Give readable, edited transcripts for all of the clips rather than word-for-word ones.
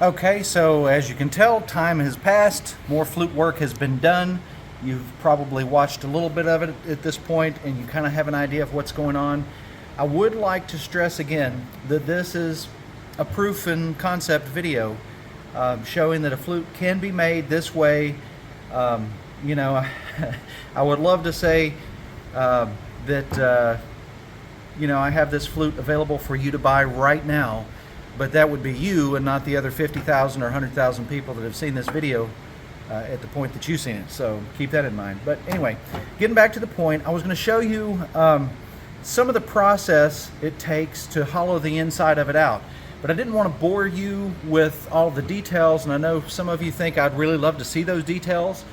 Okay, so as you can tell, time has passed, more flute work has been done. You've probably watched a little bit of it at this point and you kind of have an idea of what's going on. I would like to stress again that this is a proof and concept video showing that a flute can be made this way. You know, I would love to say that you know, I have this flute available for you to buy right now, but that would be you and not the other 50,000 or 100,000 people that have seen this video at the point that you've seen it. So keep that in mind. But anyway, getting back to the point, I was going to show you some of the process it takes to hollow the inside of it out. But I didn't want to bore you with all the details, and I know some of you think I'd really love to see those details,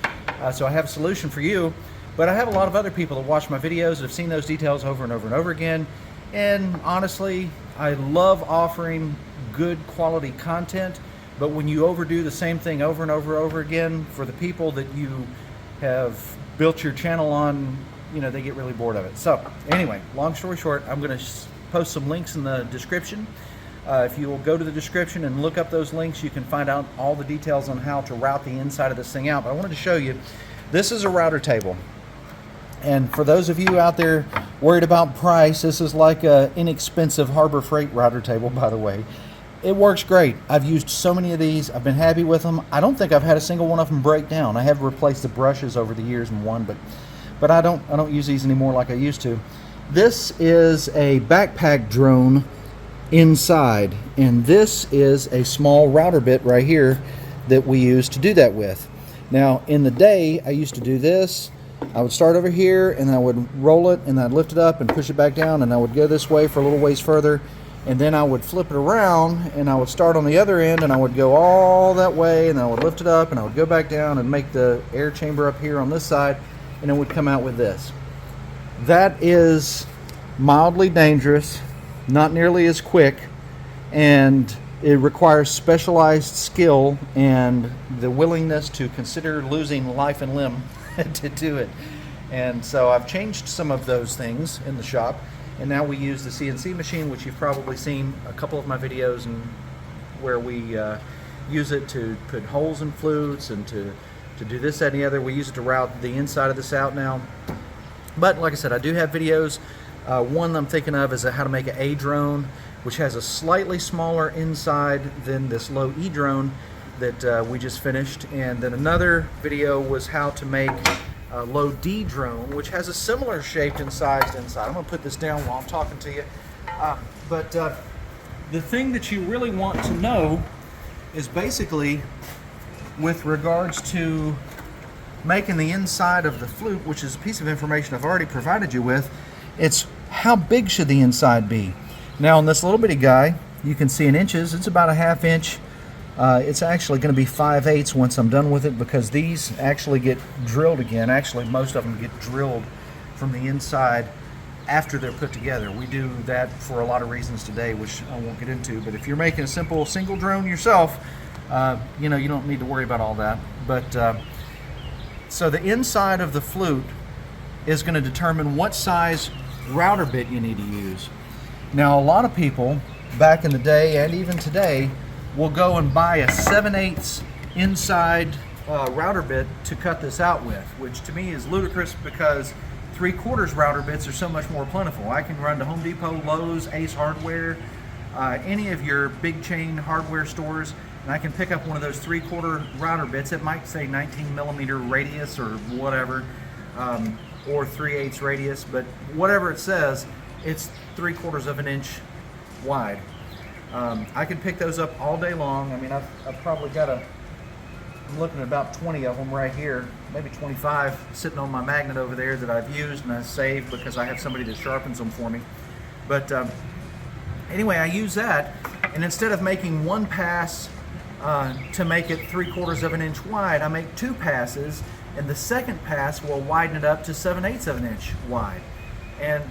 so I have a solution for you. But I have a lot of other people that watch my videos that have seen those details over and over and over again, and honestly, I love offering good quality content, but when you overdo the same thing over and over again, for the people that you have built your channel on, you know, they get really bored of it. So anyway, long story short, I'm going to post some links in the description. If you will go to the description and look up those links, you can find out all the details on how to route the inside of this thing out. But I wanted to show you, this is a router table. And for those of you out there worried about price, this is like an inexpensive Harbor Freight router table, by the way. It works great. I've used so many of these. I've been happy with them. I don't think I've had a single one of them break down. I have replaced the brushes over the years in one, but I don't use these anymore like I used to. This is a backpack drone inside, and this is a small router bit right here that we use to do that with. Now, in the day, I used to do this. I would start over here and I would roll it and I'd lift it up and push it back down, and I would go this way for a little ways further, and then I would flip it around and I would start on the other end and I would go all that way, and I would lift it up and I would go back down and make the air chamber up here on this side, and it would come out with this. That is mildly dangerous, not nearly as quick, and it requires specialized skill and the willingness to consider losing life and limb to do it. And so I've changed some of those things in the shop, and now we use the CNC machine, which you've probably seen a couple of my videos, and where we use it to put holes in flutes and to do this, that, and the other. We use it to route the inside of this out now. But like I said, I do have videos. One I'm thinking of is how to make an A drone, which has a slightly smaller inside than this low E drone that we just finished. And then another video was how to make a low D drone, which has a similar shaped and sized inside. I'm going to put this down while I'm talking to you. But the thing that you really want to know is basically with regards to making the inside of the flute, which is a piece of information I've already provided you with. It's how big should the inside be. Now on this little bitty guy, you can see in inches, it's about a ½ inch. It's actually going to be 5/8 once I'm done with it, because these actually get drilled again. Actually, most of them get drilled from the inside after they're put together. We do that for a lot of reasons today, which I won't get into. But if you're making a simple single drone yourself, you know, you don't need to worry about all that. But so the inside of the flute is going to determine what size router bit you need to use. Now, a lot of people back in the day and even today will go and buy a 7/8 inside router bit to cut this out with, which to me is ludicrous, because 3/4 router bits are so much more plentiful. I can run to Home Depot, Lowe's, Ace Hardware, any of your big chain hardware stores, and I can pick up one of those 3/4 router bits. It might say 19mm radius or whatever, or 3/8 radius, but whatever it says, it's 3/4 of an inch wide. I can pick those up all day long. I mean, I've probably got I'm looking at about 20 of them right here, maybe 25 sitting on my magnet over there that I've used and I saved because I have somebody that sharpens them for me. But anyway, I use that, and instead of making one pass to make it 3/4 of an inch wide, I make 2 passes, and the second pass will widen it up to 7/8 of an inch wide. And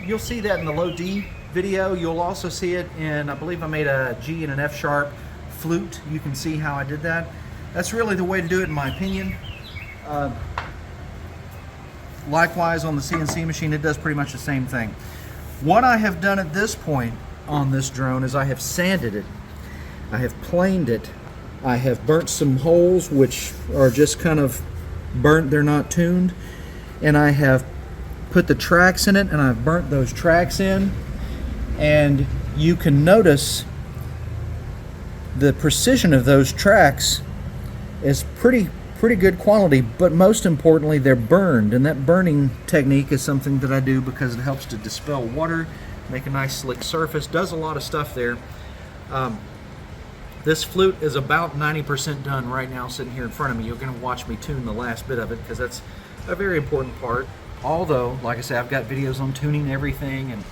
you'll see that in the low D video. You'll also see it in, I believe I made a G and an F sharp flute. You can see how I did that. That's really the way to do it, in my opinion. Likewise, on the CNC machine, it does pretty much the same thing. What I have done at this point on this drone is I have sanded it. I have planed it. I have burnt some holes which are just kind of burnt, they're not tuned, and I have put the tracks in it, and I've burnt those tracks in, and you can notice the precision of those tracks is pretty good quality, but most importantly they're burned, and that burning technique is something that I do because it helps to dispel water, make a nice slick surface, does a lot of stuff there. This flute is about 90% done right now sitting here in front of me. You're going to watch me tune the last bit of it because that's a very important part. Although, like I said, I've got videos on tuning everything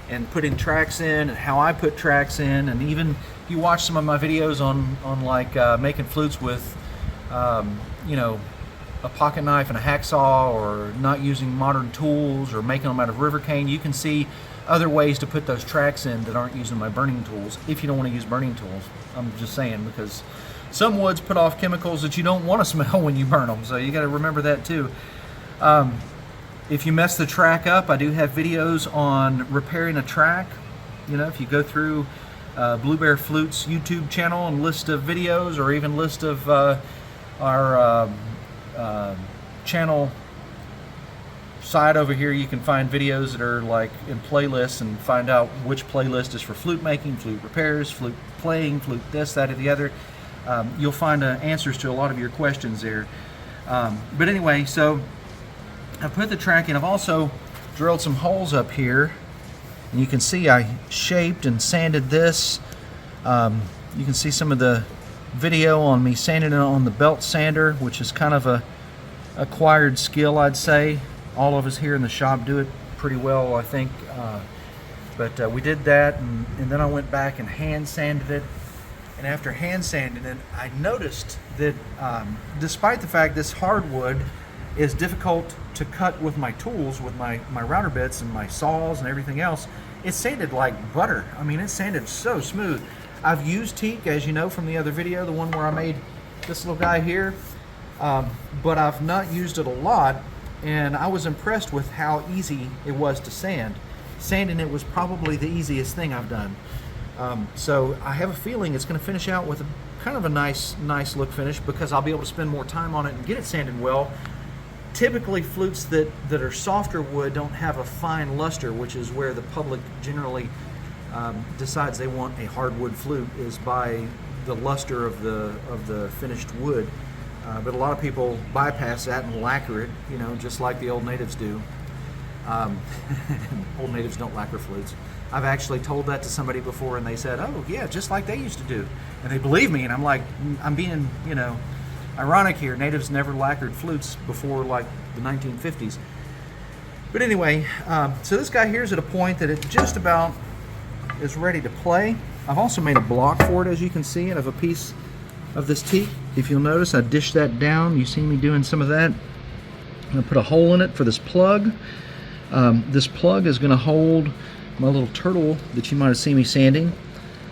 and putting tracks in and how I put tracks in, and even if you watch some of my videos on like making flutes with you know, a pocket knife and a hacksaw, or not using modern tools, or making them out of river cane, you can see other ways to put those tracks in that aren't using my burning tools, if you don't want to use burning tools. I'm just saying, because some woods put off chemicals that you don't want to smell when you burn them, so you got to remember that too. If you mess the track up, I do have videos on repairing a track. You know, if you go through Blue Bear Flute's YouTube channel and list of videos, or even list of our channel side over here, you can find videos that are like in playlists, and find out which playlist is for flute making, flute repairs, flute playing, flute this, that, or the other. You'll find answers to a lot of your questions there. But anyway, so I put the track in. I've also drilled some holes up here, and you can see I shaped and sanded this. You can see some of the video on me sanding it on the belt sander, which is kind of a acquired skill, I'd say. All of us here in the shop do it pretty well, I think. But we did that, and then I went back and hand sanded it. And after hand sanding it, I noticed that despite the fact this hardwood is difficult to cut with my tools, with my router bits and my saws and everything else, it sanded like butter. I mean, it sanded so smooth. I've used Teak, as you know from the other video, the one where I made this little guy here, but I've not used it a lot, and I was impressed with how easy it was to sand. Sanding it was probably the easiest thing I've done. So I have a feeling it's going to finish out with a kind of a nice look finish, because I'll be able to spend more time on it and get it sanded well. Typically flutes that are softer wood don't have a fine luster, which is where the public generally decides they want a hardwood flute, is by the luster of the finished wood. But a lot of people bypass that and lacquer it, you know, just like the old natives do. Old natives don't lacquer flutes. I've actually told that to somebody before, and they said, "Oh yeah, just like they used to do," and they believe me. And I'm like, I'm being, you know, ironic here. Natives never lacquered flutes before like the 1950s. But anyway, so this guy here is at a point that it just about is ready to play. I've also made a block for it, as you can see, out of a piece of this teak. If you'll notice, I dished that down. You see me doing some of that. I'm going to put a hole in it for this plug. This plug is going to hold my little turtle that you might have seen me sanding.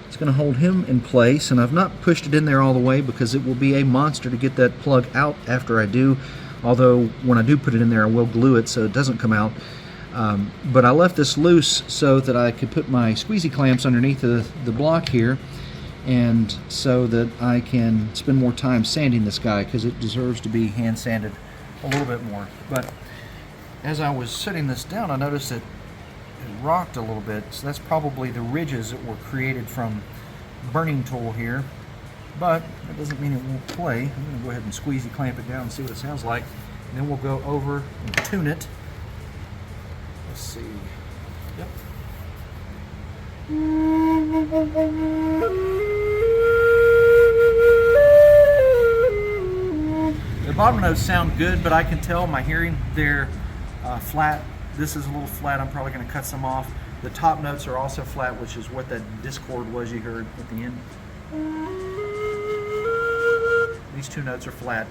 It's going to hold him in place, and I've not pushed it in there all the way because it will be a monster to get that plug out after I do. Although when I do put it in there, I will glue it so it doesn't come out. But I left this loose so that I could put my squeezy clamps underneath the block here, and so that I can spend more time sanding this guy, because it deserves to be hand sanded a little bit more. But as I was setting this down, I noticed that it rocked a little bit, so that's probably the ridges that were created from burning tool here. But that doesn't mean it won't play. I'm going to go ahead and squeezy clamp it down and see what it sounds like, and then we'll go over and tune it. Let's see. Yep. The bottom notes sound good, but I can tell my hearing they're flat. This is a little flat. I'm probably going to cut some off. The top notes are also flat, which is what that discord was you heard at the end. These two notes are flat.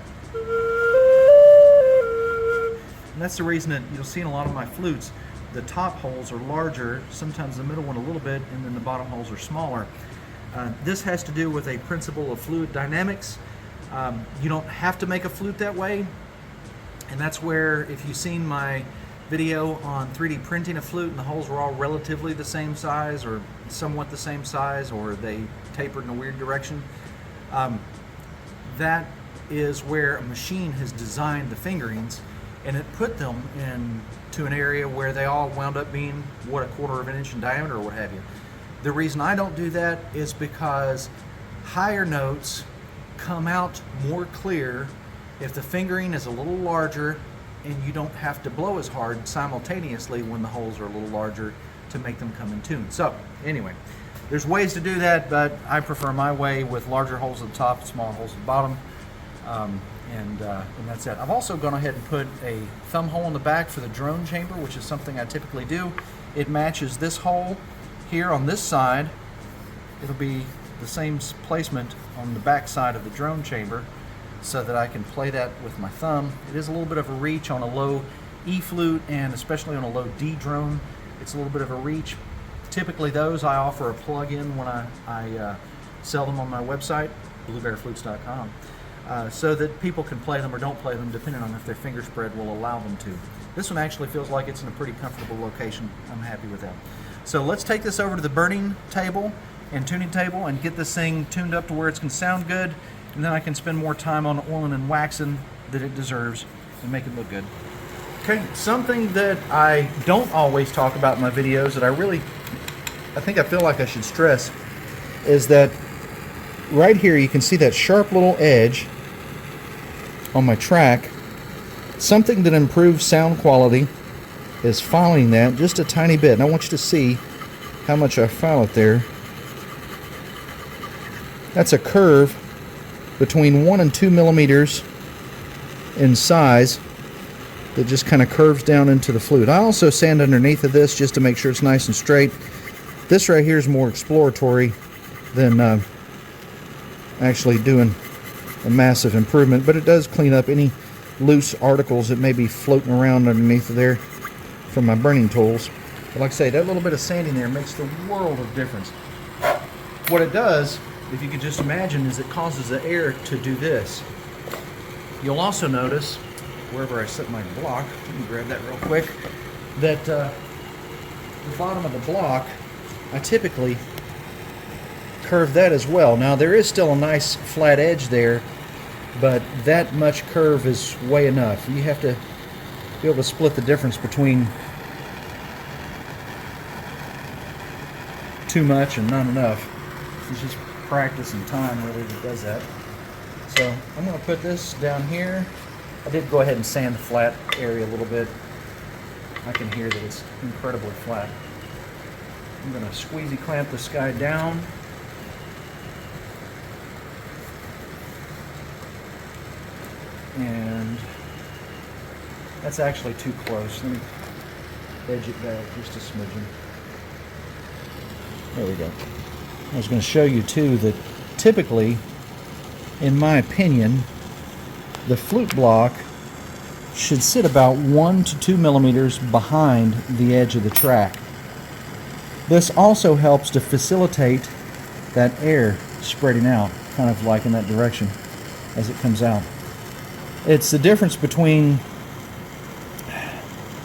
And that's the reason that you'll see in a lot of my flutes, the top holes are larger, sometimes the middle one a little bit, and then the bottom holes are smaller. This has to do with a principle of fluid dynamics. You don't have to make a flute that way, and that's where, if you've seen my video on 3D printing a flute and the holes were all relatively the same size, or somewhat the same size, or they tapered in a weird direction. That is where a machine has designed the fingerings, and it put them into an area where they all wound up being, what, a quarter of an inch in diameter or what have you. The reason I don't do that is because higher notes come out more clear if the fingering is a little larger, and you don't have to blow as hard simultaneously when the holes are a little larger to make them come in tune. So anyway, there's ways to do that, but I prefer my way with larger holes at the top and smaller holes at the bottom. And that's it. I've also gone ahead and put a thumb hole in the back for the drone chamber, which is something I typically do. It matches this hole here on this side. It'll be the same placement on the back side of the drone chamber so that I can play that with my thumb. It is a little bit of a reach on a low E flute, and especially on a low D drone, it's a little bit of a reach. Typically those I offer a plug-in when I sell them on my website, bluebearflutes.com. So that people can play them or don't play them depending on if their finger spread will allow them to. This one actually feels like it's in a pretty comfortable location. I'm happy with that. So let's take this over to the burning table and tuning table and get this thing tuned up to where it's going to sound good, and then I can spend more time on oiling and waxing that it deserves and make it look good. Okay, something that I don't always talk about in my videos that I feel like I should stress is that right here you can see that sharp little edge on my track. Something that improves sound quality is filing that just a tiny bit. And I want you to see how much I file it there. That's a curve between 1 and 2 millimeters in size that just kind of curves down into the flute. I also sand underneath of this just to make sure it's nice and straight. This right here is more exploratory than actually doing a massive improvement, but it does clean up any loose articles that may be floating around underneath of there from my burning tools. But like I say, that little bit of sanding there makes the world of difference. What it does, if you could just imagine, is it causes the air to do this. You'll also notice, wherever I set my block, let me grab that real quick, that the bottom of the block, I typically curve that as well. Now there is still a nice flat edge there, but that much curve is way enough. You have to be able to split the difference between too much and not enough. It's just practice and time really that does that. So I'm going to put this down here. I did go ahead and sand the flat area a little bit. I can hear that it's incredibly flat. I'm going to squeezy clamp this guy down. And that's actually too close. Let me edge it back just a smidgen. There we go. I was going to show you too that typically, in my opinion, the flute block should sit about 1 to 2 millimeters behind the edge of the track. This also helps to facilitate that air spreading out, kind of like in that direction as it comes out. It's the difference between,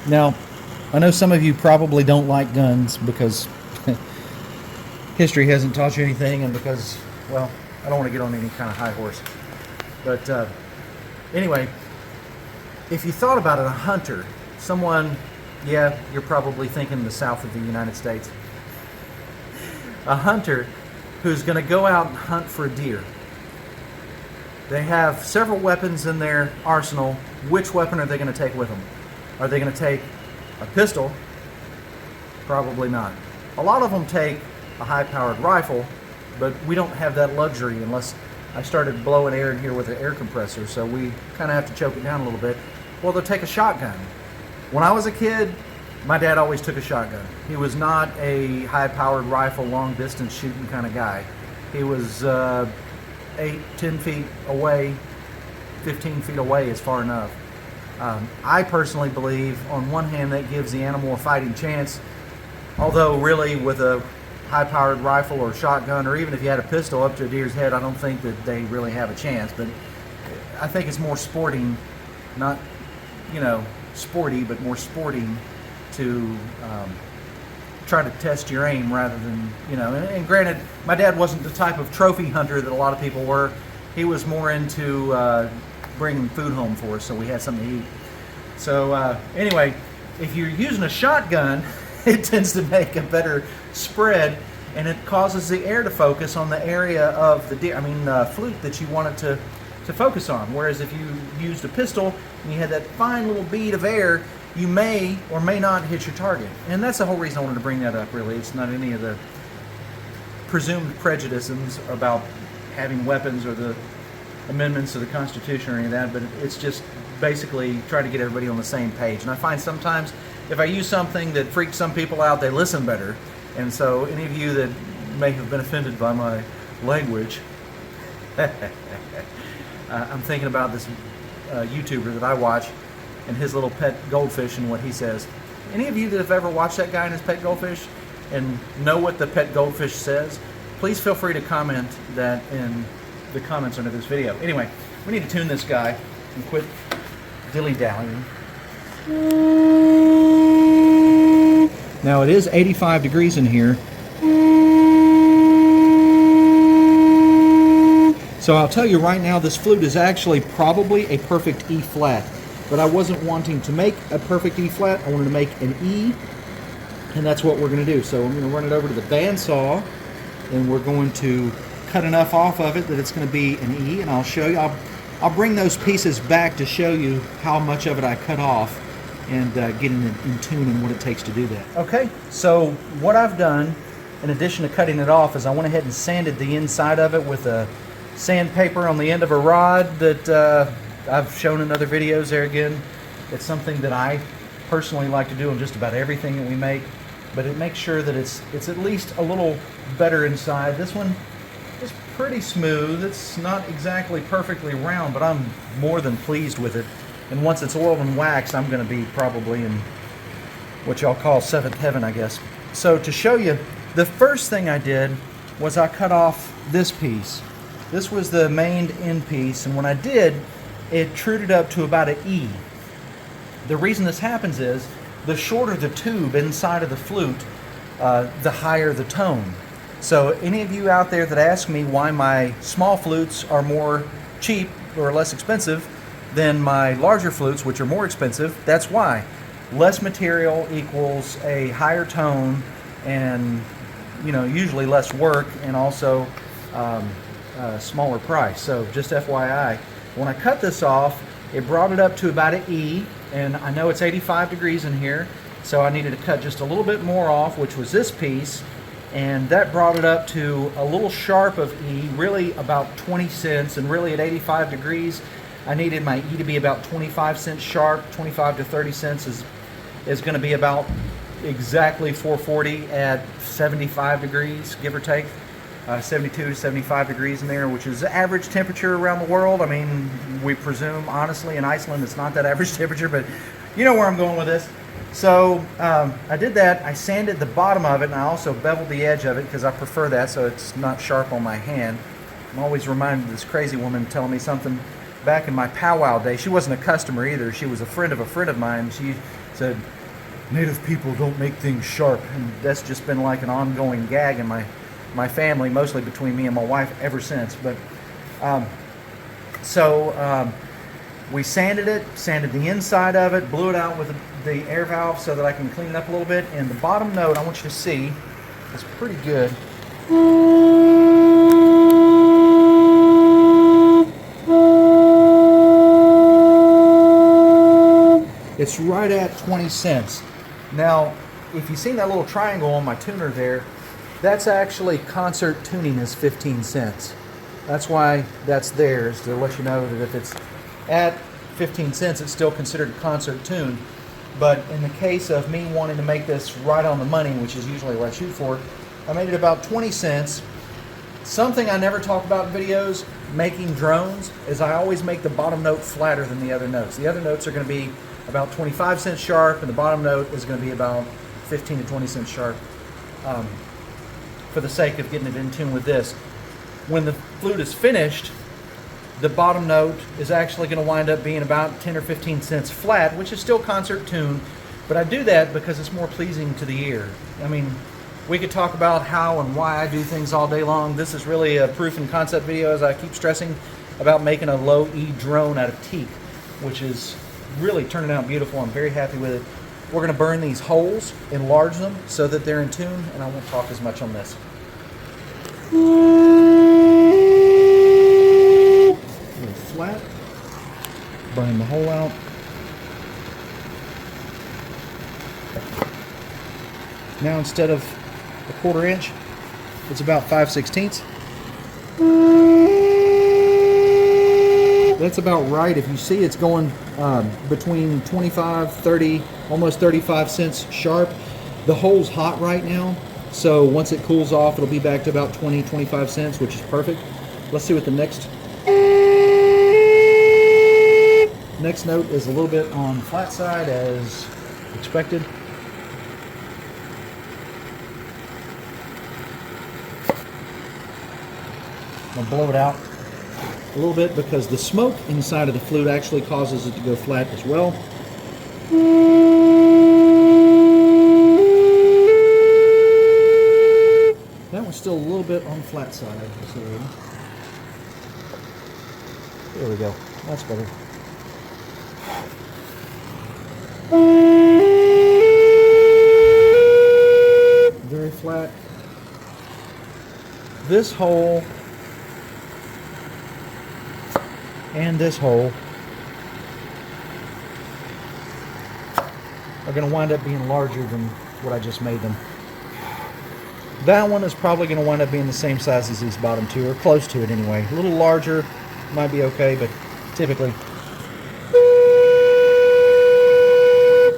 now I know some of you probably don't like guns because history hasn't taught you anything, and because, well, I don't want to get on any kind of high horse. But anyway, if you thought about it, a hunter, someone, yeah, you're probably thinking the south of the United States. A hunter who's going to go out and hunt for a deer. They have several weapons in their arsenal. Which weapon are they going to take with them? Are they going to take a pistol? Probably not. A lot of them take a high-powered rifle, but we don't have that luxury unless I started blowing air in here with an air compressor, so we kind of have to choke it down a little bit. Well, they'll take a shotgun. When I was a kid, my dad always took a shotgun. He was not a high-powered rifle, long-distance shooting kind of guy. He was 8, 10 feet away, 15 feet away is far enough. I personally believe, on one hand, that gives the animal a fighting chance, although really with a high-powered rifle or shotgun, or even if you had a pistol up to a deer's head, I don't think that they really have a chance. But I think it's more sporting, not, sporty, but more sporting to try to test your aim rather than, you know, and granted, my dad wasn't the type of trophy hunter that a lot of people were. He was more into bringing food home for us, so we had something to eat. So anyway, if you're using a shotgun, it tends to make a better spread, and it causes the air to focus on the area of the deer, flute that you want it to focus on. Whereas if you used a pistol and you had that fine little bead of air, you may or may not hit your target. And that's the whole reason I wanted to bring that up, really. It's not any of the presumed prejudices about having weapons or the amendments to the Constitution or any of that, but it's just basically try to get everybody on the same page. And I find sometimes if I use something that freaks some people out, they listen better. And so any of you that may have been offended by my language, I'm thinking about this YouTuber that I watch and his little pet goldfish and what he says. Any of you that have ever watched that guy and his pet goldfish and know what the pet goldfish says, please feel free to comment that in the comments under this video. Anyway, we need to tune this guy and quit dilly-dallying. Now it is 85 degrees in here. So I'll tell you right now, this flute is actually probably a perfect E flat, but I wasn't wanting to make a perfect E flat. I wanted to make an E, and that's what we're going to do. So I'm going to run it over to the bandsaw, and we're going to cut enough off of it that it's going to be an E, and I'll show you. I'll bring those pieces back to show you how much of it I cut off and get in tune and what it takes to do that. Okay, so what I've done, in addition to cutting it off, is I went ahead and sanded the inside of it with a sandpaper on the end of a rod that I've shown in other videos there again. It's something that I personally like to do on just about everything that we make, but it makes sure that it's at least a little better inside. This one is pretty smooth. It's not exactly perfectly round, but I'm more than pleased with it. And once it's oiled and waxed, I'm going to be probably in what y'all call seventh heaven, I guess. So to show you, the first thing I did was I cut off this piece. This was the main end piece, and when I did, it truded up to about an E. The reason this happens is the shorter the tube inside of the flute, the higher the tone. So any of you out there that ask me why my small flutes are more cheap or less expensive than my larger flutes, which are more expensive, that's why. Less material equals a higher tone and, you know, usually less work, and also smaller price. So just FYI, when I cut this off, it brought it up to about an E, and I know it's 85 degrees in here, so I needed to cut just a little bit more off, which was this piece, and that brought it up to a little sharp of E, really about 20 cents, and really at 85 degrees, I needed my E to be about 25 cents sharp. 25 to 30 cents is going to be about exactly 440 at 75 degrees, give or take. 72 to 75 degrees in there, which is the average temperature around the world. I mean, we presume, honestly, in Iceland it's not that average temperature, but you know where I'm going with this. So I did that. I sanded the bottom of it, and I also beveled the edge of it because I prefer that so it's not sharp on my hand. I'm always reminded of this crazy woman telling me something back in my powwow day. She wasn't a customer either. She was a friend of mine. She said, "Native people don't make things sharp," and that's just been like an ongoing gag in my family, mostly between me and my wife ever since. But we sanded the inside of it, blew it out with the air valve so that I can clean it up a little bit. And the bottom note, I want you to see, is pretty good. It's right at 20 cents. Now, if you see that little triangle on my tuner there, that's actually concert tuning is 15 cents. That's why that's there, is to let you know that if it's at 15 cents, it's still considered a concert tune. But in the case of me wanting to make this right on the money, which is usually what I shoot for, I made it about 20 cents. Something I never talk about in videos, making drones, is I always make the bottom note flatter than the other notes. The other notes are going to be about 25 cents sharp, and the bottom note is going to be about 15 to 20 cents sharp. For the sake of getting it in tune with this. When the flute is finished, the bottom note is actually going to wind up being about 10 or 15 cents flat, which is still concert tuned But I do that because it's more pleasing to the ear. I mean, we could talk about how and why I do things all day long. This is really a proof and concept video, as I keep stressing, about making a low E drone out of teak, which is really turning out beautiful. I'm very happy with it. We're going to burn these holes, enlarge them so that they're in tune, and I won't talk as much on this. A little flat. Burn the hole out. Now instead of a 1/4 inch, it's about 5/16. That's about right. If you see, it's going between 25, 30, almost 35 cents sharp. The hole's hot right now, so once it cools off, it'll be back to about 20, 25 cents, which is perfect. Let's see what the next note is. A little bit on flat side as expected. I'm gonna blow it out a little bit because the smoke inside of the flute actually causes it to go flat as well. That one's still a little bit on the flat side. So there we go. That's better. Very flat. This hole and this hole are going to wind up being larger than what I just made them. That one is probably going to wind up being the same size as these bottom two, or close to it anyway. A little larger might be okay, but typically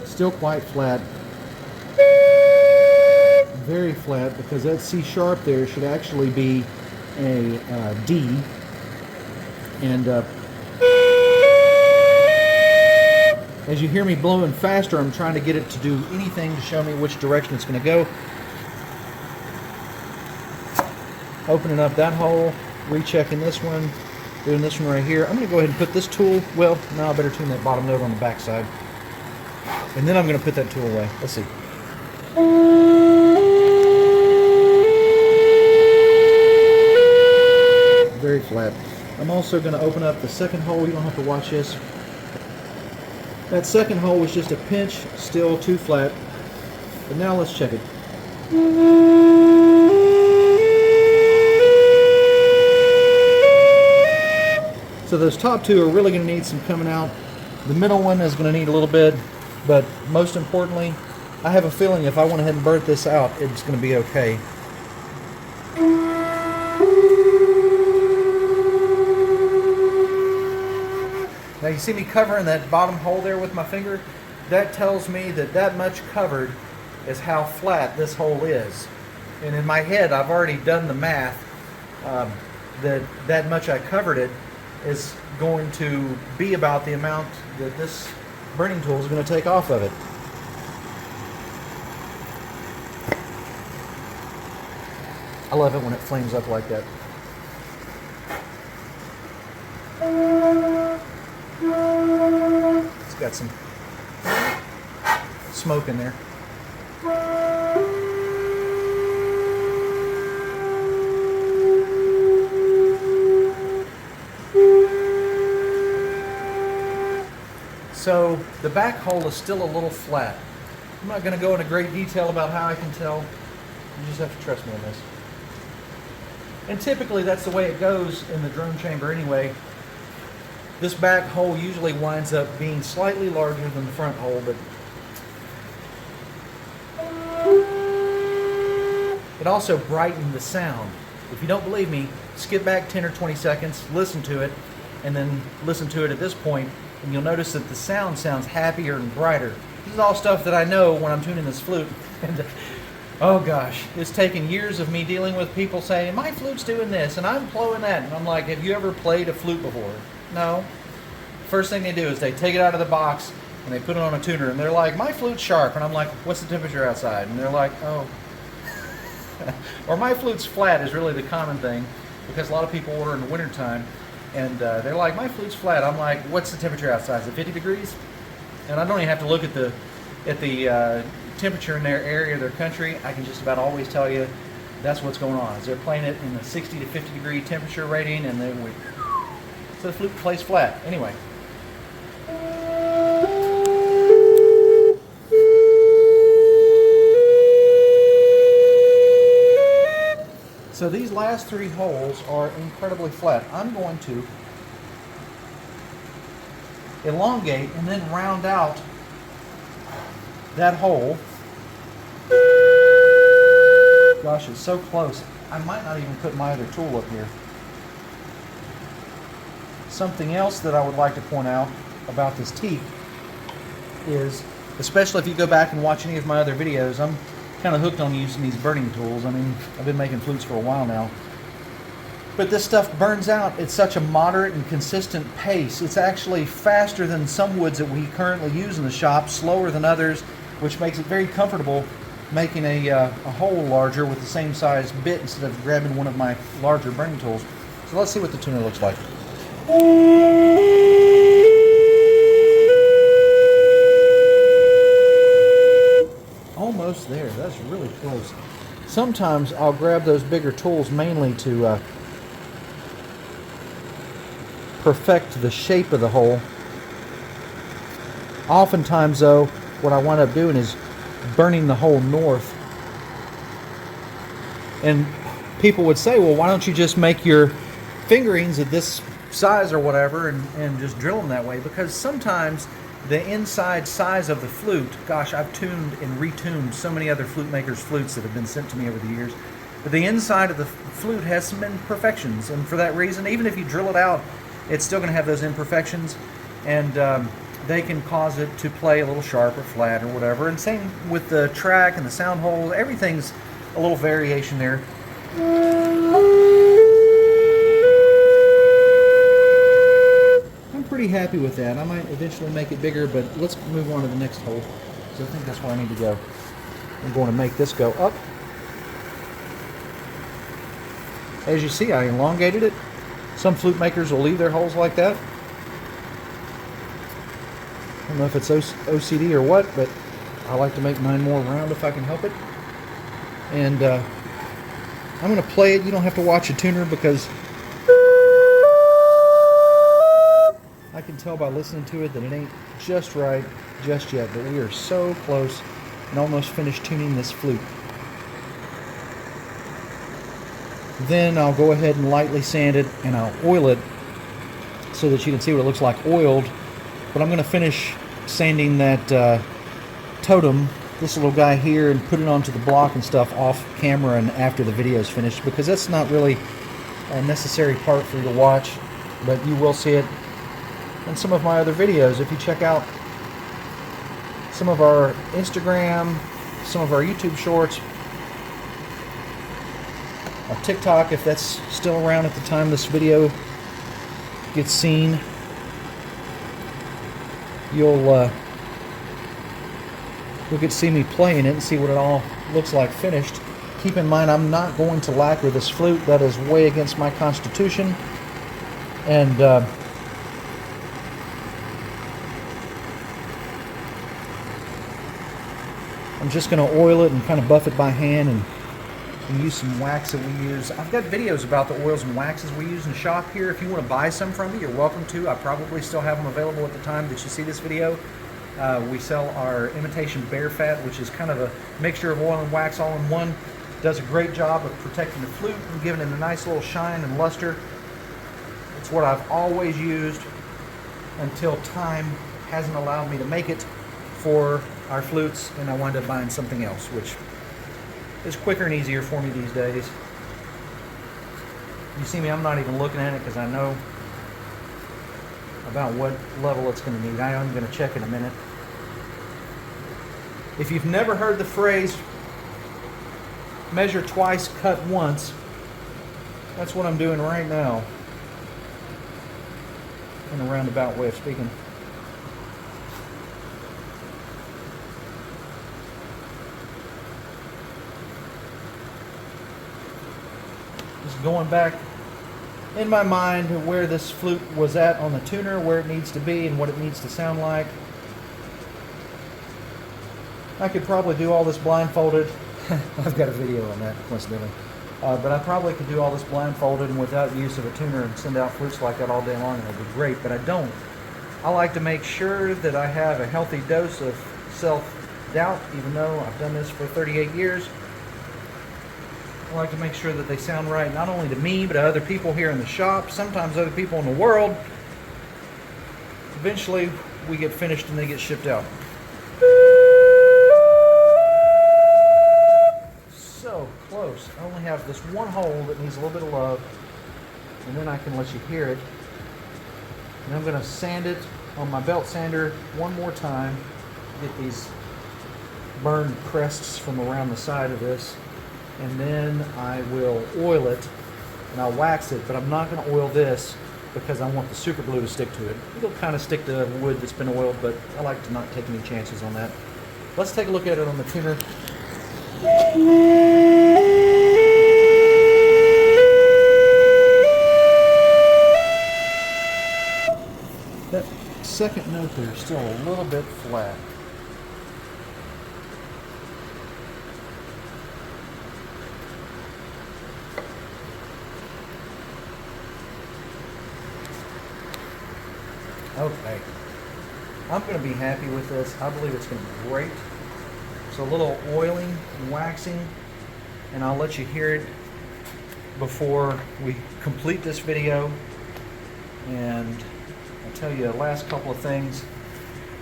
still quite flat. Very flat, because that C sharp there should actually be a D, and as you hear me blowing faster, I'm trying to get it to do anything to show me which direction it's going to go. Opening up that hole, rechecking this one, doing this one right here. I'm going to go ahead and put this tool, well, now I better tune that bottom node on the back side. And then I'm going to put that tool away. Let's see. Very flat. I'm also going to open up the second hole. You don't have to watch this. That second hole was just a pinch, still too flat. But now let's check it. So those top two are really going to need some coming out. The middle one is going to need a little bit, but most importantly, I have a feeling if I went ahead and burnt this out, it's going to be okay. Now you see me covering that bottom hole there with my finger? That tells me that that much covered is how flat this hole is. And in my head, I've already done the math that much I covered it is going to be about the amount that this burning tool is going to take off of it. I love it when it flames up like that. It's got some smoke in there. So the back hole is still a little flat. I'm not going to go into great detail about how I can tell. You just have to trust me on this. And typically that's the way it goes in the drone chamber anyway. This back hole usually winds up being slightly larger than the front hole, but it also brightened the sound. If you don't believe me, skip back 10 or 20 seconds, listen to it, and then listen to it at this point, and you'll notice that the sound sounds happier and brighter. This is all stuff that I know when I'm tuning this flute. And oh gosh, it's taken years of me dealing with people saying, my flute's doing this, and I'm blowing that. And I'm like, have you ever played a flute before? No. First thing they do is they take it out of the box, and they put it on a tuner, and they're like, my flute's sharp. And I'm like, what's the temperature outside? And they're like, oh. Or my flute's flat is really the common thing, because a lot of people order in the wintertime. And they're like, my flute's flat. I'm like, what's the temperature outside? Is it 50 degrees? And I don't even have to look at the at the temperature in their area, their country, I can just about always tell you that's what's going on. Is they're playing it in the 60 to 50 degree temperature rating, and then so the flute plays flat. Anyway. So these last 3 holes are incredibly flat. I'm going to elongate and then round out that hole. Gosh, it's so close. I might not even put my other tool up here. Something else that I would like to point out about this Teak is, especially if you go back and watch any of my other videos, I'm kind of hooked on using these burning tools. I mean, I've been making flutes for a while now. But this stuff burns out at such a moderate and consistent pace. It's actually faster than some woods that we currently use in the shop, slower than others, which makes it very comfortable making a hole larger with the same size bit instead of grabbing one of my larger burning tools. So let's see what the tuner looks like. Almost there. That's really close. Sometimes I'll grab those bigger tools mainly to perfect the shape of the hole. Oftentimes, though, what I wind up doing is burning the hole north. And people would say, well, why don't you just make your fingerings at this size or whatever and just drill them that way? Because sometimes the inside size of the flute, gosh, I've tuned and retuned so many other flute makers' flutes that have been sent to me over the years, but the inside of the flute has some imperfections, and for that reason, even if you drill it out, it's still going to have those imperfections, and they can cause it to play a little sharp or flat or whatever. And same with the track and the sound hole, everything's a little variation there. I'm pretty happy with that. I might eventually make it bigger, but let's move on to the next hole. So I think that's where I need to go. I'm going to make this go up. As you see, I elongated it. Some flute makers will leave their holes like that. I don't know if it's OCD or what, but I like to make mine more round if I can help it. And I'm going to play it. You don't have to watch a tuner because I can tell by listening to it that it ain't just right just yet, but we are so close and almost finished tuning this flute. Then I'll go ahead and lightly sand it, and I'll oil it so that you can see what it looks like oiled. But I'm going to finish sanding that totem, this little guy here, and put it onto the block and stuff off camera and after the video is finished, because that's not really a necessary part for you to watch, but you will see it in some of my other videos. If you check out some of our Instagram, some of our YouTube shorts, our TikTok, if that's still around at the time this video gets seen, you'll get to see me playing it and see what it all looks like finished. Keep in mind, I'm not going to lacquer this flute. That is way against my constitution. And I'm just going to oil it and kind of buff it by hand and use some wax that we use. I've got videos about the oils and waxes we use in the shop here. If you want to buy some from me, you're welcome to. I probably still have them available at the time that you see this video. We sell our imitation bear fat, which is kind of a mixture of oil and wax all in one. Does a great job of protecting the flute and giving it a nice little shine and luster. It's what I've always used until time hasn't allowed me to make it for our flutes, and I wind up buying something else, which is quicker and easier for me these days. You see me, I'm not even looking at it because I know about what level it's going to need. I am going to check in a minute. If you've never heard the phrase, measure twice, cut once, that's what I'm doing right now, in a roundabout way of speaking. Just going back in my mind to where this flute was at on the tuner, where it needs to be and what it needs to sound like. I could probably do all this blindfolded. I've got a video on that, coincidentally. But I probably could do all this blindfolded and without use of a tuner and send out flutes like that all day long, and it would be great, but I don't. I like to make sure that I have a healthy dose of self-doubt, even though I've done this for 38 years. I like to make sure that they sound right, not only to me, but to other people here in the shop, sometimes other people in the world. Eventually, we get finished and they get shipped out. So close. I only have this one hole that needs a little bit of love, and then I can let you hear it. And I'm going to sand it on my belt sander one more time. Get these burned crests from around the side of this. And then I will oil it and I'll wax it, but I'm not going to oil this because I want the super glue to stick to it. It'll kind of stick to wood that's been oiled, but I like to not take any chances on that. Let's take a look at it on the tuner. That second note there is still a little bit flat. Okay, I'm going to be happy with this. I believe it's going to be great. So a little oiling and waxing, and I'll let you hear it before we complete this video. And I'll tell you the last couple of things,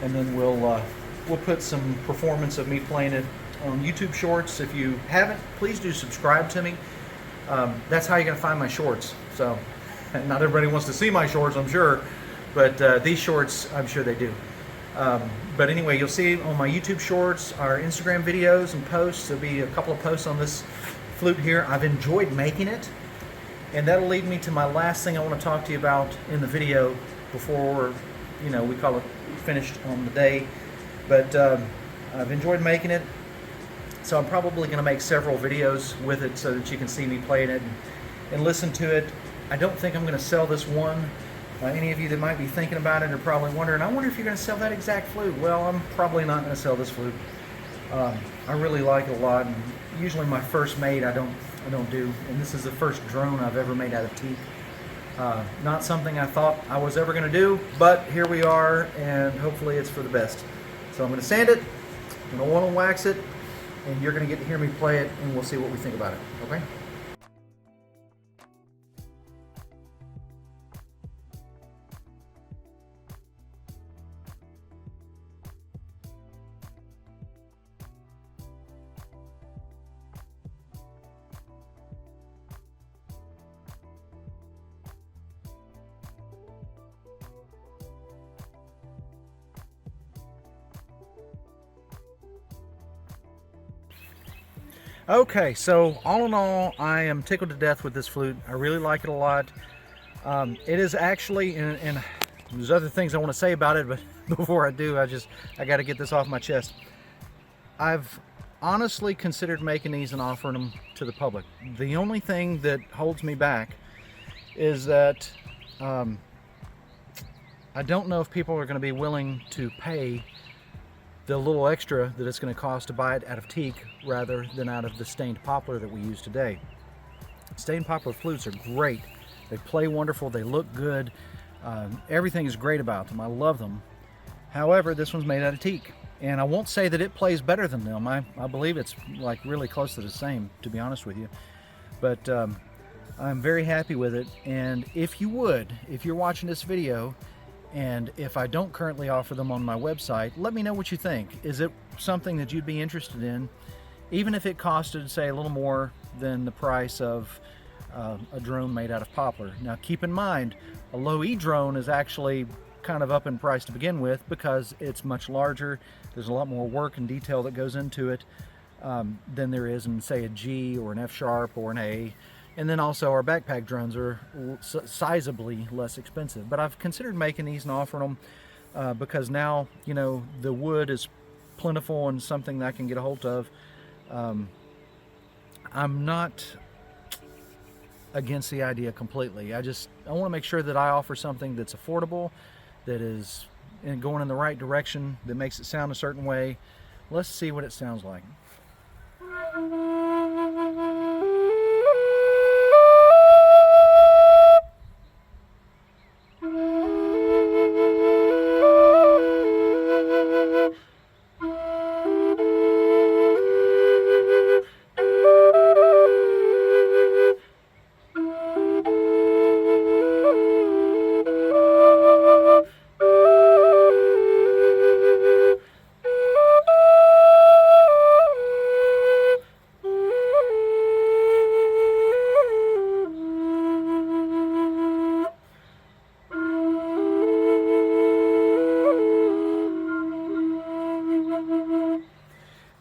and then we'll put some performance of me playing it on YouTube Shorts. If you haven't, please do subscribe to me. That's how you're going to find my shorts. So, not everybody wants to see my shorts, I'm sure. But these shorts, I'm sure they do. But anyway, you'll see on my YouTube shorts, our Instagram videos and posts. There'll be a couple of posts on this flute here. I've enjoyed making it. And that'll lead me to my last thing I want to talk to you about in the video before, you know, we call it finished on the day. But I've enjoyed making it. So I'm probably going to make several videos with it so that you can see me playing it and listen to it. I don't think I'm going to sell this one. Any of you that might be thinking about it are probably wondering, I wonder if you're going to sell that exact flute. Well, I'm probably not going to sell this flute. I really like it a lot, and usually my first made I don't do, and this is the first drone I've ever made out of teak. Not something I thought I was ever going to do, but here we are, and hopefully it's for the best. So I'm going to sand it, I'm going to oil and wax it, and you're going to get to hear me play it, and we'll see what we think about it. Okay? Okay, so all in all, I am tickled to death with this flute. I really like it a lot. It is actually, and there's other things I want to say about it, but before I do, I got to get this off my chest. I've honestly considered making these and offering them to the public. The only thing that holds me back is that I don't know if people are going to be willing to pay the little extra that it's going to cost to buy it out of teak rather than out of the stained poplar that we use today. Stained poplar flutes are great. They play wonderful. They look good. Everything is great about them. I love them. However, this one's made out of teak. And I won't say that it plays better than them. I believe it's like really close to the same, to be honest with you. But I'm very happy with it. And if you would, if you're watching this video, and if I don't currently offer them on my website, let me know what you think. Is it something that you'd be interested in, even if it costed, say, a little more than the price of a drone made out of poplar? Now, keep in mind, a low-E drone is actually kind of up in price to begin with because it's much larger. There's a lot more work and detail that goes into it than there is in, say, a G or an F sharp or an A. And then also our backpack drones are sizably less expensive. But I've considered making these and offering them because now, you know, the wood is plentiful and something that I can get a hold of. I'm not against the idea completely. I want to make sure that I offer something that's affordable, that is going in the right direction, that makes it sound a certain way, Let's see what it sounds like.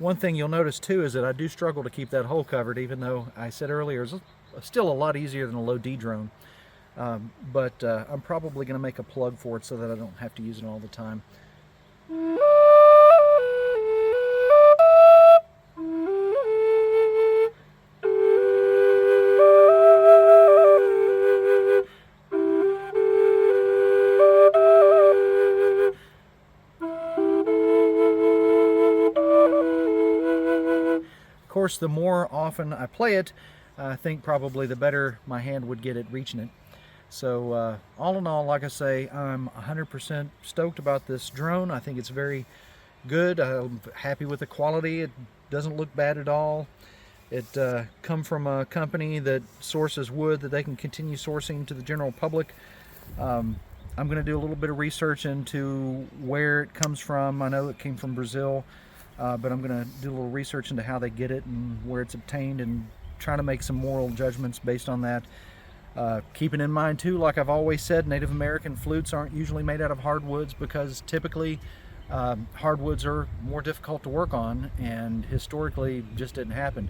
One thing you'll notice too is that I do struggle to keep that hole covered, even though I said earlier it's still a lot easier than a low D drone. But I'm probably going to make a plug for it so that I don't have to use it all the time. Of course, the more often I play it, I think probably the better my hand would get at reaching it. So all in all, like I say, I'm 100% stoked about this drone. I think it's very good. I'm happy with the quality. It doesn't look bad at all. It come from a company that sources wood that they can continue sourcing to the general public. I'm going to do a little bit of research into where it comes from. I know it came from Brazil. But I'm going to do a little research into how they get it and where it's obtained and try to make some moral judgments based on that. Keeping in mind too, like I've always said, Native American flutes aren't usually made out of hardwoods because typically hardwoods are more difficult to work on, and historically just didn't happen.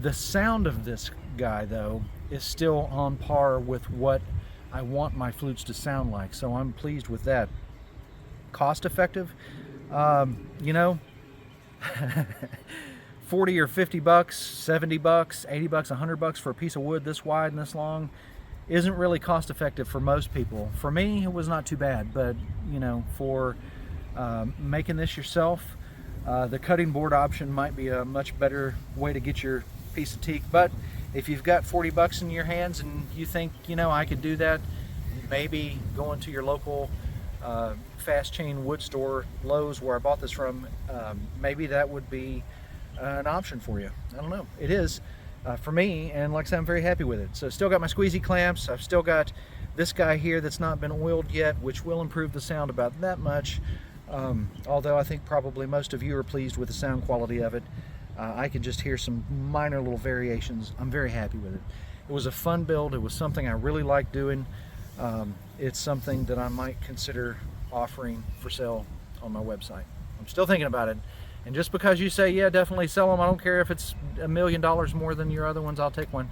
The sound of this guy though is still on par with what I want my flutes to sound like, so I'm pleased with that. Cost effective, you know, 40 or 50 bucks, 70 bucks, 80 bucks, 100 bucks for a piece of wood this wide and this long isn't really cost effective for most people. For me, it was not too bad, but you know, for making this yourself, the cutting board option might be a much better way to get your piece of teak. But if you've got 40 bucks in your hands and you think, you know, I could do that, maybe going to your local fast chain wood store, Lowe's, where I bought this from, maybe that would be an option for you. I don't know. It is for me, and like I said, I'm very happy with it. So still got my squeezy clamps. I've still got this guy here that's not been oiled yet, which will improve the sound about that much. Although I think probably most of you are pleased with the sound quality of it. I could just hear some minor little variations. I'm very happy with it. It was a fun build. It was something I really liked doing. It's something that I might consider offering for sale on my website. I'm still thinking about it, and just because you say yeah, definitely sell them, I don't care if it's $1 million more than your other ones, I'll take one.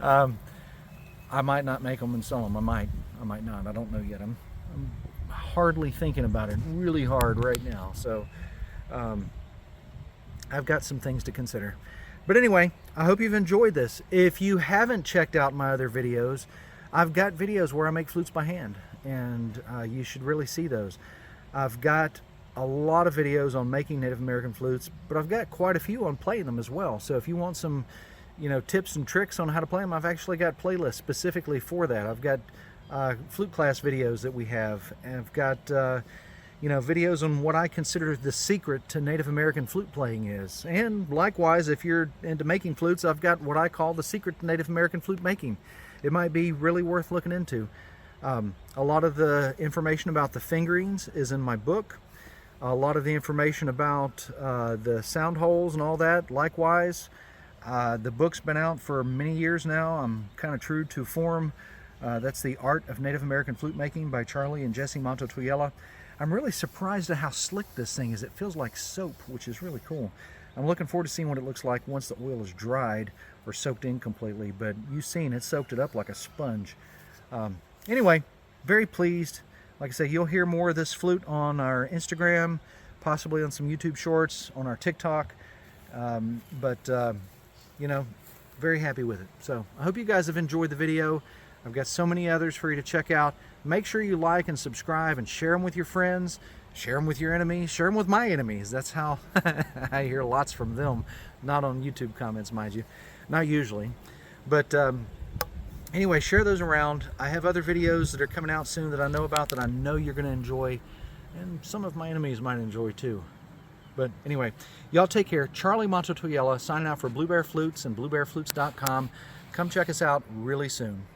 I might not make them and sell them. I might not. I don't know yet. I'm hardly thinking about it really hard right now, so I've got some things to consider. But anyway, I hope you've enjoyed this. If you haven't checked out my other videos, I've got videos where I make flutes by hand, and you should really see those. I've got a lot of videos on making Native American flutes, but I've got quite a few on playing them as well. So if you want some, you know, tips and tricks on how to play them, I've actually got playlists specifically for that. I've got flute class videos that we have, and I've got you know, videos on what I consider the secret to Native American flute playing is. And likewise, if you're into making flutes, I've got what I call the secret to Native American flute making. It might be really worth looking into. A lot of the information about the fingerings is in my book. A lot of the information about the sound holes and all that, likewise. The book's been out for many years now. I'm kind of true to form. That's The Art of Native American Flute Making by Charlie and Jesse Mato-Toyela. I'm really surprised at how slick this thing is. It feels like soap, which is really cool. I'm looking forward to seeing what it looks like once the oil is dried or soaked in completely, but you've seen it soaked it up like a sponge. Anyway, very pleased. Like I say, you'll hear more of this flute on our Instagram, possibly on some YouTube shorts, on our TikTok, you know, very happy with it. So I hope you guys have enjoyed the video. I've got so many others for you to check out. Make sure you like and subscribe and share them with your friends. Share them with your enemies. Share them with my enemies. That's how I hear lots from them. Not on YouTube comments, mind you. Not usually. But anyway, share those around. I have other videos that are coming out soon that I know about that I know you're going to enjoy. And some of my enemies might enjoy too. But anyway, y'all take care. Charlie Mato-Toyela signing out for Blue Bear Flutes and bluebearflutes.com. Come check us out really soon.